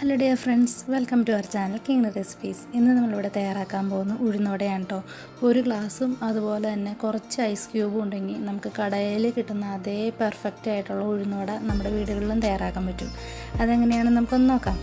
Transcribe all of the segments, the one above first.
Hello dear friends, welcome to our channel King Recipes. ഇന്ന് നമ്മളിവിടെ തയ്യാറാക്കാൻ പോകുന്ന ഉഴുന്നുവടയാണ് കേട്ടോ. ഒരു ഗ്ലാസും അതുപോലെ തന്നെ കുറച്ച് ഐസ് ക്യൂബും ഉണ്ടെങ്കിൽ നമുക്ക് കടയിൽ കിട്ടുന്ന അതേ പെർഫെക്റ്റ് ആയിട്ടുള്ള ഉഴുന്നുവട നമ്മുടെ വീടുകളിലും തയ്യാറാക്കാൻ പറ്റും. അതെങ്ങനെയാണെന്ന് നമുക്കൊന്ന് നോക്കാം.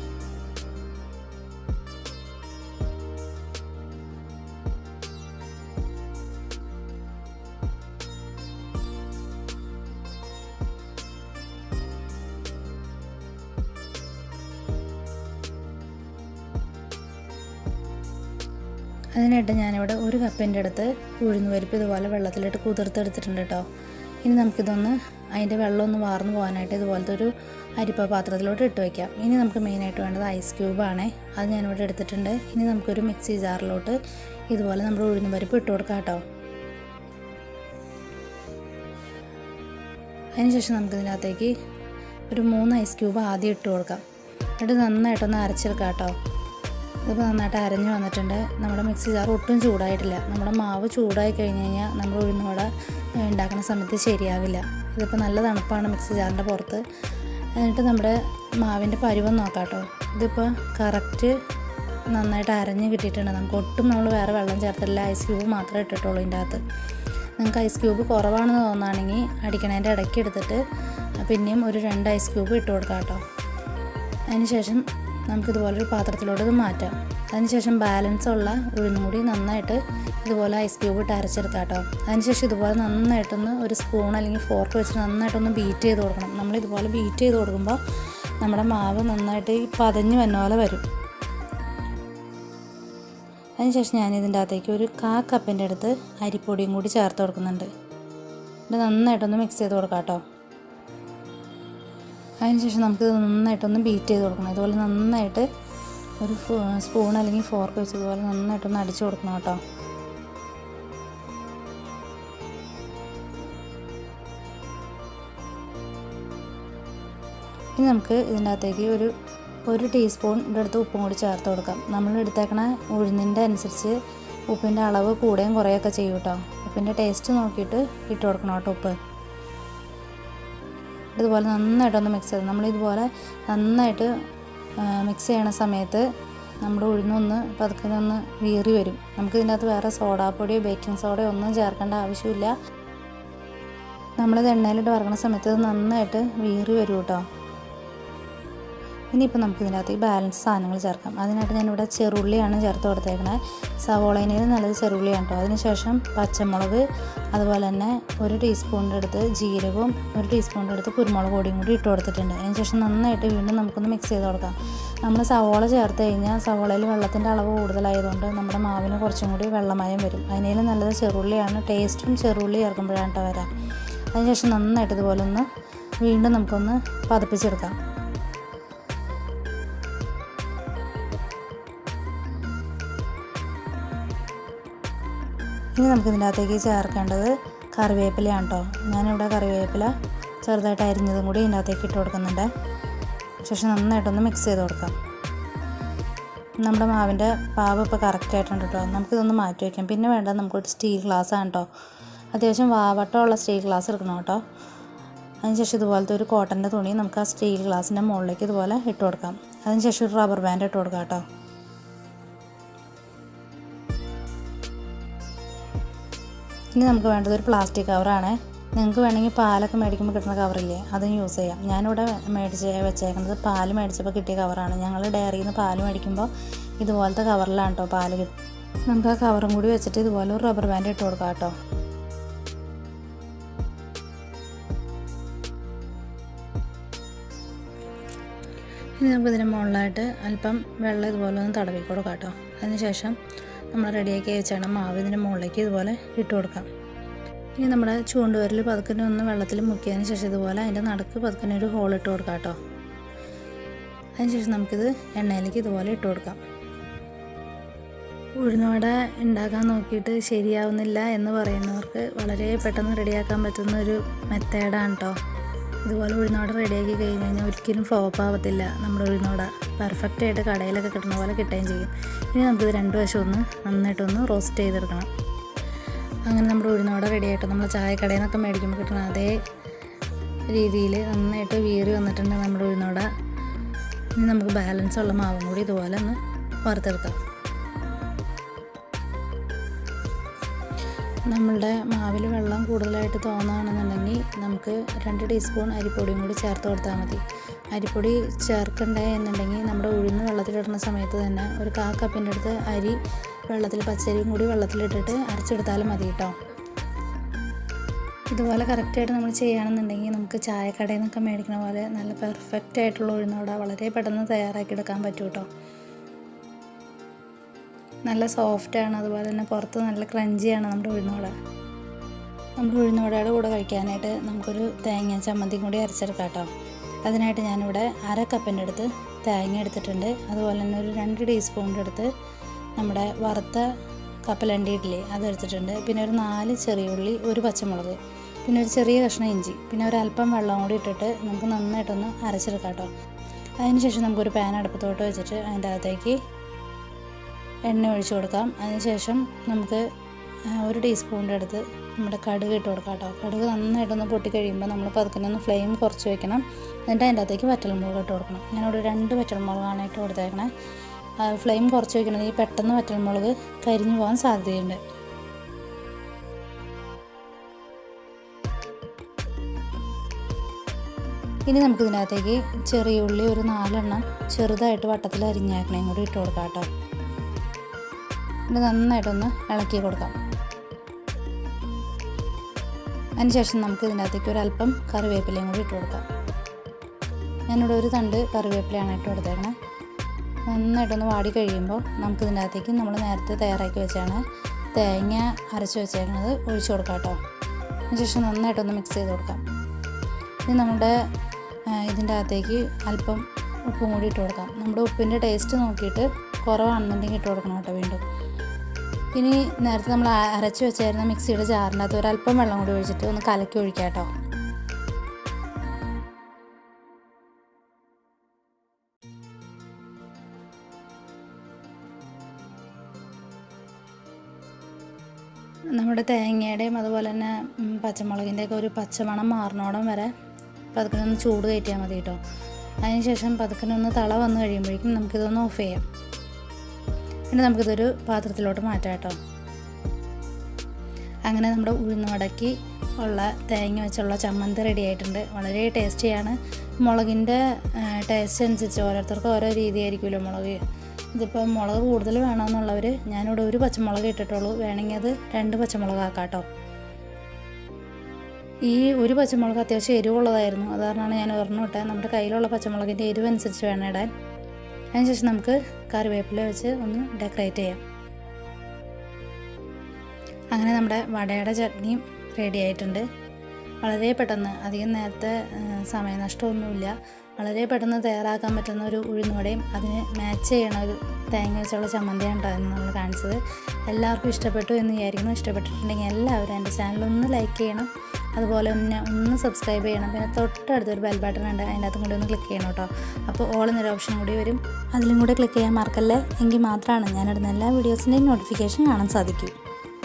അതിനായിട്ട് ഞാനിവിടെ ഒരു കപ്പിൻ്റെ അടുത്ത് ഉഴുന്ന് പരിപ്പ് ഇതുപോലെ വെള്ളത്തിലിട്ട് കുതിർത്തെടുത്തിട്ടുണ്ട് കേട്ടോ. ഇനി നമുക്കിതൊന്ന് അതിൻ്റെ വെള്ളമൊന്ന് വാർന്നു പോകാനായിട്ട് ഇതുപോലത്തെ ഒരു അരിപ്പ പാത്രത്തിലോട്ട് ഇട്ട് വയ്ക്കാം. ഇനി നമുക്ക് മെയിനായിട്ട് വേണ്ടത് ഐസ് ക്യൂബാണേ. അത് ഞാനിവിടെ എടുത്തിട്ടുണ്ട്. ഇനി നമുക്കൊരു മിക്സി ജാറിലോട്ട് ഇതുപോലെ നമ്മുടെ ഉഴുന്ന് പരിപ്പ് ഇട്ട് കൊടുക്കാം കേട്ടോ. അതിനുശേഷം നമുക്കിതിനകത്തേക്ക് ഒരു 3 ഐസ് ക്യൂബ് ആദ്യം ഇട്ട് കൊടുക്കാം. എന്നിട്ട് നന്നായിട്ടൊന്ന് അരച്ചെടുക്കാം കേട്ടോ. ഇതിപ്പോൾ നന്നായിട്ട് അരഞ്ഞു വന്നിട്ടുണ്ട്. നമ്മുടെ മിക്സി ജാർ ഒട്ടും ചൂടായിട്ടില്ല. നമ്മുടെ മാവ് ചൂടായി കഴിഞ്ഞ് കഴിഞ്ഞാൽ നമ്മൾ ഉഴുന്നുവട ഉണ്ടാക്കുന്ന സമയത്ത് ശരിയാവില്ല. ഇതിപ്പോൾ നല്ല തണുപ്പാണ് മിക്സി ജാറിൻ്റെ പുറത്ത്. എന്നിട്ട് നമ്മുടെ മാവിൻ്റെ പരുവം നോക്കാം കേട്ടോ. ഇതിപ്പോൾ കറക്റ്റ് നന്നായിട്ട് അരഞ്ഞ് കിട്ടിയിട്ടുണ്ട്. നമുക്ക് ഒട്ടും നമ്മൾ വേറെ വെള്ളം ചേർത്തില്ല, ഐസ് ക്യൂബ് മാത്രമേ ഇട്ടിട്ടുള്ളൂ ഇതിൻ്റെ അകത്ത്. നിങ്ങൾക്ക് ഐസ് ക്യൂബ് കുറവാണെന്ന് തോന്നുകയാണെങ്കിൽ അടിക്കണേൻ്റെ ഇടയ്ക്ക് എടുത്തിട്ട് പിന്നെയും ഒരു 2 ഐസ് ക്യൂബ് ഇട്ട് കൊടുക്കാം കേട്ടോ. അതിനുശേഷം നമുക്കിതുപോലൊരു പാത്രത്തിലോട്ട് ഇത് മാറ്റാം. അതിനുശേഷം ബാലൻസ് ഉള്ള ഉഴുന്നും കൂടി നന്നായിട്ട് ഇതുപോലെ ഐസ് ക്യൂബ് ഇട്ട് അരച്ചെടുക്കാം കേട്ടോ. അതിനുശേഷം ഇതുപോലെ നന്നായിട്ടൊന്ന് ഒരു സ്പൂൺ അല്ലെങ്കിൽ ഫോർക്ക് വെച്ചിട്ട് നന്നായിട്ടൊന്ന് ബീറ്റ് ചെയ്ത് കൊടുക്കണം. നമ്മളിതുപോലെ ബീറ്റ് ചെയ്ത് കൊടുക്കുമ്പോൾ നമ്മുടെ മാവ് നന്നായിട്ട് പതഞ്ഞ് വന്ന പോലെ വരും. അതിനുശേഷം ഞാനിതിൻ്റെ അകത്തേക്ക് ഒരു 1/4 കപ്പിൻ്റെ അടുത്ത് അരിപ്പൊടിയും കൂടി ചേർത്ത് കൊടുക്കുന്നുണ്ട്. ഇത് നന്നായിട്ടൊന്ന് മിക്സ് ചെയ്ത് കൊടുക്കാം കേട്ടോ. അതിനുശേഷം നമുക്കിത് നന്നായിട്ടൊന്ന് ബീറ്റ് ചെയ്ത് കൊടുക്കണം. ഇതുപോലെ നന്നായിട്ട് ഒരു സ്പൂൺ അല്ലെങ്കിൽ ഫോർക്ക് വെച്ച് ഇതുപോലെ നന്നായിട്ടൊന്ന് അടിച്ചു കൊടുക്കണം കേട്ടോ. ഇനി നമുക്ക് ഇതിൻ്റെ അകത്തേക്ക് ഒരു ടീസ്പൂണിൻ്റെ അടുത്ത് ഉപ്പും കൂടി ചേർത്ത് കൊടുക്കാം. നമ്മൾ എടുത്തേക്കണ ഉഴുന്നിൻ്റെ അനുസരിച്ച് ഉപ്പിൻ്റെ അളവ് കൂടുകയും കുറയുകയൊക്കെ ചെയ്യും കേട്ടോ. ഉപ്പിൻ്റെ ടേസ്റ്റ് നോക്കിയിട്ട് ഇട്ട് കൊടുക്കണം കേട്ടോ ഉപ്പ്. ഇതുപോലെ നന്നായിട്ടൊന്ന് മിക്സ് ചെയ്ത് നമ്മളിതുപോലെ നന്നായിട്ട് മിക്സ് ചെയ്യണ സമയത്ത് നമ്മുടെ ഉഴുന്നൊന്ന് പതുക്കെ ഒന്ന് വീറി വരും. നമുക്കിതിൻ്റെ അകത്ത് വേറെ സോഡാപ്പൊടിയോ ബേക്കിംഗ് സോഡയോ ഒന്നും ചേർക്കേണ്ട ആവശ്യമില്ല. നമ്മളിത് എണ്ണയിലിട്ട് വറക്കണ സമയത്ത് ഇത് നന്നായിട്ട് വീറി വരും കേട്ടോ. ഇനിയിപ്പോൾ നമുക്കിതിനകത്ത് ഈ ബാലൻസ് സാധനങ്ങൾ ചേർക്കാം. അതിനായിട്ട് ഞാനിവിടെ ചെറുള്ളിയാണ് ചേർത്ത് കൊടുത്തേക്കണത്. സവോളയിൽ നല്ലത് ചെറുള്ളിയാണ് കേട്ടോ. അതിനുശേഷം പച്ചമുളക്, അതുപോലെ തന്നെ 1 ടീസ്പൂണിൻ്റെ അടുത്ത് ജീരകവും 1 ടീസ്പൂണിൻ്റെ അടുത്ത് കുരുമുളക് പൊടിയും കൂടി ഇട്ട് കൊടുത്തിട്ടുണ്ട്. അതിനുശേഷം നന്നായിട്ട് വീണ്ടും നമുക്കൊന്ന് മിക്സ് ചെയ്ത് കൊടുക്കാം. നമ്മൾ സവോള ചേർത്ത് കഴിഞ്ഞാൽ സവോളയിൽ വെള്ളത്തിൻ്റെ അളവ് കൂടുതലായതുകൊണ്ട് നമ്മുടെ മാവിന് കുറച്ചും കൂടി വെള്ളമയം വരും. അതിനേലും നല്ലത് ചെറുള്ളിയാണ്. ടേസ്റ്റും ചെറുള്ളി ചേർക്കുമ്പോഴാണ് കേട്ടോ വരാം. അതിനുശേഷം നന്നായിട്ട് ഇതുപോലെ ഒന്ന് വീണ്ടും നമുക്കൊന്ന് പതപ്പിച്ചെടുക്കാം. ഇനി നമുക്കിതിൻ്റെ അകത്തേക്ക് ചേർക്കേണ്ടത് കറിവേപ്പിലയാണ് കേട്ടോ. ഞാനിവിടെ കറിവേപ്പില ചെറുതായിട്ട് അരിഞ്ഞതും കൂടി ഇതിൻ്റെ അകത്തേക്ക് ഇട്ട് കൊടുക്കുന്നുണ്ട്. ശേഷം നന്നായിട്ടൊന്ന് മിക്സ് ചെയ്ത് കൊടുക്കാം. നമ്മുടെ മാവിൻ്റെ പാവ് ഇപ്പോൾ കറക്റ്റായിട്ടുണ്ട് കേട്ടോ. നമുക്കിതൊന്ന് മാറ്റി വയ്ക്കാം. പിന്നെ വേണ്ടത് നമുക്കൊരു സ്റ്റീൽ ഗ്ലാസ്സാണ് കേട്ടോ. അത്യാവശ്യം വട്ടമുള്ള സ്റ്റീൽ ഗ്ലാസ് എടുക്കണം കേട്ടോ. അതിനുശേഷം ഇതുപോലത്തെ ഒരു കോട്ടൻ്റെ തുണി നമുക്ക് ആ സ്റ്റീൽ ഗ്ലാസിൻ്റെ മുകളിലേക്ക് ഇതുപോലെ ഇട്ട് കൊടുക്കാം. അതിനുശേഷം ഒരു റബ്ബർ ബാൻഡ് ഇട്ട് കൊടുക്കാം കേട്ടോ. ഇനി നമുക്ക് വേണ്ടത് ഒരു പ്ലാസ്റ്റിക് കവറാണ്. നിങ്ങൾക്ക് വേണമെങ്കിൽ പാലൊക്കെ മേടിക്കുമ്പോൾ കിട്ടുന്ന കവറില്ലേ, അതും യൂസ് ചെയ്യാം. ഞാനിവിടെ വെച്ചേക്കുന്നത് പാൽ മേടിച്ചപ്പോൾ കിട്ടിയ കവറാണ്. ഞങ്ങൾ ഡയറിയിൽ നിന്ന് പാൽ മേടിക്കുമ്പോൾ ഇതുപോലത്തെ കവറിലാണ് കേട്ടോ പാല് കിട്ടും. നമുക്ക് ആ കവറും കൂടി വെച്ചിട്ട് ഇതുപോലെ ഒരു റബ്ബർ ബാൻഡ് ഇട്ട് കൊടുക്കാം കേട്ടോ. ഇനി നമുക്കിതിന് മുകളിലായിട്ട് അല്പം വെള്ളം ഇതുപോലെ ഒന്ന് തടവി കൊടുക്കാം കേട്ടോ. അതിനുശേഷം നമ്മൾ റെഡിയാക്കി വെച്ചാണ് മാവ് ഇതിൻ്റെ മുകളിലേക്ക് ഇതുപോലെ ഇട്ട് കൊടുക്കാം. ഇനി നമ്മുടെ ചൂണ്ടുവിരൽ പതുക്കനെ ഒന്ന് വെള്ളത്തിൽ മുക്കിയതിന് ശേഷം ഇതുപോലെ അതിൻ്റെ നടുക്ക് പതുക്കനെ ഒരു ഹോൾ ഇട്ട് കൊടുക്കാം കേട്ടോ. അതിനുശേഷം നമുക്കിത് എണ്ണയിലേക്ക് ഇതുപോലെ ഇട്ട് കൊടുക്കാം. ഉഴുന്നുവട ഉണ്ടാക്കാൻ നോക്കിയിട്ട് ശരിയാവുന്നില്ല എന്ന് പറയുന്നവർക്ക് വളരെ പെട്ടെന്ന് റെഡിയാക്കാൻ പറ്റുന്ന ഒരു മെത്തേഡാണ് കേട്ടോ. ഇതുപോലെ ഉഴുന്നുവട റെഡിയാക്കി കഴിഞ്ഞ് കഴിഞ്ഞാൽ ഒരിക്കലും ഫ്ലോപ്പ് ആവത്തില്ല. നമ്മുടെ ഉഴുന്നുവട പെർഫെക്റ്റായിട്ട് കടയിലൊക്കെ കിട്ടുന്ന പോലെ കിട്ടുകയും ചെയ്യും. ഇനി നമുക്കിത് 2 വശം ഒന്ന് നന്നായിട്ടൊന്ന് റോസ്റ്റ് ചെയ്തെടുക്കണം. അങ്ങനെ നമ്മുടെ ഉഴുന്നുവട റെഡിയായിട്ട് നമ്മൾ ചായക്കടയിൽ നിന്നൊക്കെ മേടിക്കുമ്പോൾ കിട്ടുന്ന അതേ രീതിയിൽ നന്നായിട്ട് വീറി വന്നിട്ടുണ്ട് നമ്മുടെ ഉഴുന്നുവട. ഇനി നമുക്ക് ബാലൻസ് ഉള്ള മാവും കൂടി ഇതുപോലെ ഒന്ന് വറുത്തെടുക്കാം. നമ്മളുടെ മാവിൽ വെള്ളം കൂടുതലായിട്ട് തോന്നുകയാണെന്നുണ്ടെങ്കിൽ നമുക്ക് 2 ടീസ്പൂൺ അരിപ്പൊടിയും കൂടി ചേർത്ത് കൊടുത്താൽ മതി. അരിപ്പൊടി ചേർക്കണ്ടേ എന്നുണ്ടെങ്കിൽ നമ്മുടെ ഉഴുന്ന് വെള്ളത്തിലിടുന്ന സമയത്ത് തന്നെ ഒരു 1/4 കപ്പിൻ്റെ അടുത്ത് അരി വെള്ളത്തിൽ പച്ചരിയും കൂടി വെള്ളത്തിലിട്ടിട്ട് അരച്ചെടുത്താലും മതി കേട്ടോ. ഇതുപോലെ കറക്റ്റായിട്ട് നമ്മൾ ചെയ്യുകയാണെന്നുണ്ടെങ്കിൽ നമുക്ക് ചായക്കടയിൽ നിന്നൊക്കെ മേടിക്കുന്ന പോലെ നല്ല പെർഫെക്റ്റ് ആയിട്ടുള്ള ഉഴുന്നുവട വളരെ പെട്ടെന്ന് തയ്യാറാക്കി എടുക്കാൻ പറ്റും കേട്ടോ. നല്ല സോഫ്റ്റാണ്, അതുപോലെ തന്നെ പുറത്ത് നല്ല ക്രഞ്ചിയാണ് നമ്മുടെ ഉഴുന്നുവട. നമ്മുടെ ഉഴുന്നുവടയുടെ കൂടെ കഴിക്കാനായിട്ട് നമുക്കൊരു തേങ്ങ ചമ്മന്തിയും കൂടി അരച്ചെടുക്കാം കേട്ടോ. അതിനായിട്ട് ഞാനിവിടെ 1/2 കപ്പിൻ്റെ അടുത്ത് തേങ്ങ എടുത്തിട്ടുണ്ട്. അതുപോലെ തന്നെ ഒരു 2 ടീസ്പൂണിൻ്റെ അടുത്ത് നമ്മുടെ വറുത്ത കപ്പലണ്ടി ഇഡ്ഡലി അതെടുത്തിട്ടുണ്ട്. പിന്നെ ഒരു 4 ചെറിയ ഉള്ളി, ഒരു പച്ചമുളക്, പിന്നെ ഒരു ചെറിയ കഷ്ണം ഇഞ്ചി, പിന്നെ ഒരല്പം വെള്ളം കൂടി ഇട്ടിട്ട് നമുക്ക് നന്നായിട്ടൊന്ന് അരച്ചെടുക്കാം കേട്ടോ. അതിനുശേഷം നമുക്കൊരു പാൻ അടുപ്പത്തോട്ട് വെച്ചിട്ട് അതിൻ്റെ അകത്തേക്ക് എണ്ണ ഒഴിച്ചു കൊടുക്കാം. അതിനുശേഷം നമുക്ക് 1 ടീസ്പൂണിൻ്റെ അടുത്ത് നമ്മുടെ കടുക് ഇട്ട് കൊടുക്കാം കേട്ടോ. കടുക് നന്നായിട്ടൊന്ന് പൊട്ടിക്കഴിയുമ്പോൾ നമ്മൾ പതുക്കെ ഒന്ന് ഫ്ലെയിം കുറച്ച് വെക്കണം. എന്നിട്ട് അതിൻ്റെ അകത്തേക്ക് വറ്റൽമുളക് ഇട്ട് കൊടുക്കണം. ഞാനിവിടെ 2 വറ്റൽമുളകാണ് ഇട്ട് കൊടുത്തേക്കണേ. ഫ്ലെയിം കുറച്ച് വയ്ക്കണമെങ്കിൽ പെട്ടെന്ന് വറ്റൽമുളക് കരിഞ്ഞു പോകാൻ സാധ്യതയുണ്ട്. ഇനി നമുക്കിതിനകത്തേക്ക് ചെറിയ ഉള്ളി ഒരു 4 എണ്ണം ചെറുതായിട്ട് വട്ടത്തിൽ അരിഞ്ഞേക്കണേയും കൂടി ഇട്ട് കൊടുക്കാം കേട്ടോ. ഇത് നന്നായിട്ടൊന്ന് ഇളക്കി കൊടുക്കാം. അതിനുശേഷം നമുക്ക് ഇതിനകത്തേക്ക് ഒരല്പം കറിവേപ്പിലയും കൂടി ഇട്ട് കൊടുക്കാം. ഞാനിവിടെ ഒരു തണ്ട് കറിവേപ്പിലയാണ് ഇട്ട് കൊടുത്തേക്കണേ. നന്നായിട്ടൊന്ന് വാടി കഴിയുമ്പോൾ നമുക്ക് ഇതിനകത്തേക്ക് നമ്മൾ നേരത്തെ തയ്യാറാക്കി വെച്ചാണ് തേങ്ങ അരച്ച് വെച്ചേക്കുന്നത് ഒഴിച്ചു കൊടുക്കാം കേട്ടോ. അതിനുശേഷം നന്നായിട്ടൊന്ന് മിക്സ് ചെയ്ത് കൊടുക്കാം. ഇനി നമ്മുടെ ഇതിൻ്റെ അകത്തേക്ക് അല്പം ഉപ്പും കൂടി ഇട്ട് കൊടുക്കാം. നമ്മുടെ ഉപ്പിൻ്റെ ടേസ്റ്റ് നോക്കിയിട്ട് കുറവാണെന്നുണ്ടെങ്കിൽ ഇട്ട് കൊടുക്കണം കേട്ടോ വീണ്ടും. ഇനി നേരത്തെ നമ്മൾ അരച്ച് വെച്ചായിരുന്ന മിക്സിയുടെ ജാറിൻ്റെ അകത്ത് ഒരല്പം വെള്ളം കൂടി ഒഴിച്ചിട്ട് ഒന്ന് കലക്കി ഒഴിക്കാം കേട്ടോ. നമ്മുടെ തേങ്ങയുടെയും അതുപോലെ തന്നെ പച്ചമുളകിൻ്റെയൊക്കെ ഒരു പച്ചമണം മാറണോടം വരെ പതുക്കെ ഒന്ന് ചൂട് കയറ്റിയാൽ മതി കേട്ടോ. അതിനുശേഷം പതുക്കെ ഒന്ന് തള വന്ന് കഴിയുമ്പോഴേക്കും നമുക്കിതൊന്ന് ഓഫ് ചെയ്യാം. പിന്നെ നമുക്കിതൊരു പാത്രത്തിലോട്ട് മാറ്റാം കേട്ടോ. അങ്ങനെ നമ്മുടെ ഉഴുന്നുവടയ്ക്ക് ഉള്ള തേങ്ങ വെച്ചുള്ള ചമ്മന്തി റെഡി ആയിട്ടുണ്ട്. വളരെ ടേസ്റ്റിയാണ്. മുളകിൻ്റെ ടേസ്റ്റ് അനുസരിച്ച് ഓരോരുത്തർക്കും ഓരോ രീതിയായിരിക്കുമല്ലോ മുളക്. ഇതിപ്പോൾ മുളക് കൂടുതൽ വേണമെന്നുള്ളവർ ഞാനിവിടെ ഒരു പച്ചമുളക് ഇട്ടിട്ടുള്ളൂ. വേണമെങ്കിൽ അത് 2 പച്ചമുളക് ആക്കാം കേട്ടോ. ഈ ഒരു പച്ചമുളക് അത്യാവശ്യം എരിവുള്ളതായിരുന്നു, അത് കാരണമാണ് ഞാൻ ഒരെണ്ണം ഇട്ടത്. നമ്മുടെ കയ്യിലുള്ള പച്ചമുളകിൻ്റെ എരിവ് അനുസരിച്ച് വേണം ഇടാൻ. അതിനുശേഷം നമുക്ക് കറിവേപ്പില വെച്ച് ഒന്ന് ഡെക്കറേറ്റ് ചെയ്യാം. അങ്ങനെ നമ്മുടെ വടയുടെ ചട്നിയും റെഡി ആയിട്ടുണ്ട്. വളരെ പെട്ടെന്ന്, അധികം നേരത്തെ സമയനഷ്ടമൊന്നുമില്ല, വളരെ പെട്ടെന്ന് തയ്യാറാക്കാൻ പറ്റുന്ന ഒരു ഉഴുന്നുവടയും അതിന് മാച്ച് ചെയ്യണ ഒരു തേങ്ങ വെച്ചുള്ള ചമ്മന്തിയാണ് ഉണ്ടായിരുന്നു നമ്മൾ കാണിച്ചത്. എല്ലാവർക്കും ഇഷ്ടപ്പെട്ടു എന്ന് വിചാരിക്കുന്നു. ഇഷ്ടപ്പെട്ടിട്ടുണ്ടെങ്കിൽ എല്ലാവരും എൻ്റെ ചാനലൊന്ന് ലൈക്ക് ചെയ്യണം, അതുപോലെ തന്നെ ഒന്ന് സബ്സ്ക്രൈബ് ചെയ്യണം. പിന്നെ തൊട്ടടുത്തൊരു ബെൽ ബട്ടൺ ഉണ്ട്, അതിൻ്റെ അകത്തും കൂടി ഒന്ന് ക്ലിക്ക് ചെയ്യണം കേട്ടോ. അപ്പോൾ ഓൾ എന്നൊരു ഓപ്ഷൻ കൂടി വരും, അതിലും കൂടെ ക്ലിക്ക് ചെയ്യാൻ മറക്കല്ലേ. എങ്കിൽ മാത്രമാണ് ഞാനിടുന്ന എല്ലാ വീഡിയോസിൻ്റെയും നോട്ടിഫിക്കേഷൻ കാണാൻ സാധിക്കൂ.